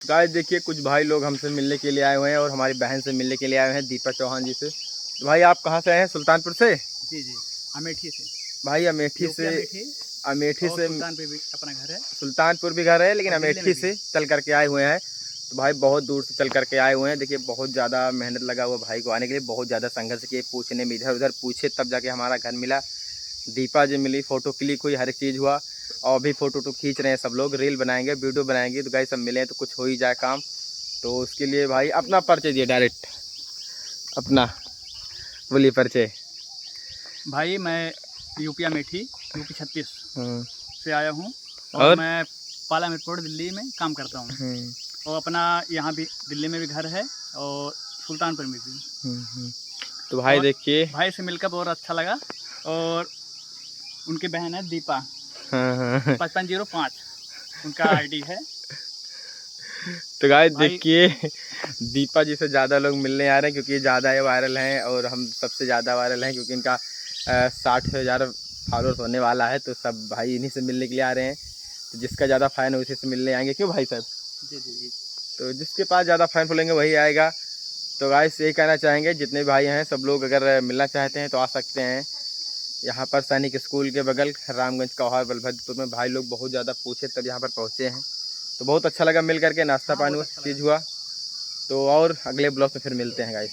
Guys देखिए कुछ भाई लोग हमसे मिलने के लिए आए हुए हैं और हमारी बहन से मिलने के लिए आए हुए हैं, दीपा चौहान जी से। तो भाई आप कहाँ से आए हैं? सुल्तानपुर से? जी जी, अमेठी से। भाई अमेठी से। अमेठी और से सुल्तानपुर भी अपना घर है। सुल्तानपुर भी घर है, लेकिन और दिल्ली अमेठी में भी से है। चल करके आए हुए हैं। तो भाई बहुत दूर से चल करके आए हुए हैं। देखिए बहुत ज़्यादा मेहनत लगा हुआ भाई को आने के लिए, बहुत ज़्यादा संघर्ष किए, पूछने में इधर उधर पूछे तब जाके हमारा घर मिला। दीपा जी मिली, फ़ोटो क्लिक हुई, हर एक चीज़ हुआ। और अभी फ़ोटो तो खींच रहे हैं सब लोग, रील बनाएंगे, वीडियो बनाएंगे। तो गाइस सब मिले तो कुछ हो ही जाए काम। तो उसके लिए भाई अपना परिचय दिए डायरेक्ट अपना, बोलिए परिचय। भाई मैं यूपी अमेठी, यूपी 36 से आया हूँ। और और मैं पाला एयरपोर्ट दिल्ली में काम करता हूँ। और अपना यहाँ भी दिल्ली में भी घर है और सुल्तानपुर में भी। तो भाई और देखिए भाई से मिलकर बहुत अच्छा लगा। और उनकी बहन है दीपा, हाँ 5505 उनका आईडी है। तो गाइस भाई देखिए दीपा जी से ज़्यादा लोग मिलने आ रहे हैं क्योंकि ये ज़्यादा वायरल हैं और हम सबसे ज़्यादा वायरल हैं क्योंकि इनका 60,000 फॉलोअर्स होने वाला है। तो सब भाई इन्हीं से मिलने के लिए आ रहे हैं। तो जिसका ज़्यादा फ़ैन है उसी से मिलने आएंगे, क्यों भाई साहब? जी जी जी। तो जिसके पास ज़्यादा फ़ैन फॉलोइंग वही आएगा। तो गाइस यही कहना चाहेंगे, जितने भाई हैं सब लोग अगर मिलना चाहते हैं तो आ सकते हैं। यहाँ पर सैनिक स्कूल के बगल रामगंज कौहार बलभद्रपुर में भाई लोग बहुत ज़्यादा पूछे तब यहाँ पर पहुँचे हैं। तो बहुत अच्छा लगा मिल करके, नाश्ता हाँ, पानी बहुत वो अच्छा चीज़ लगा। हुआ। तो और अगले ब्लॉग में फिर मिलते हैं गाइस।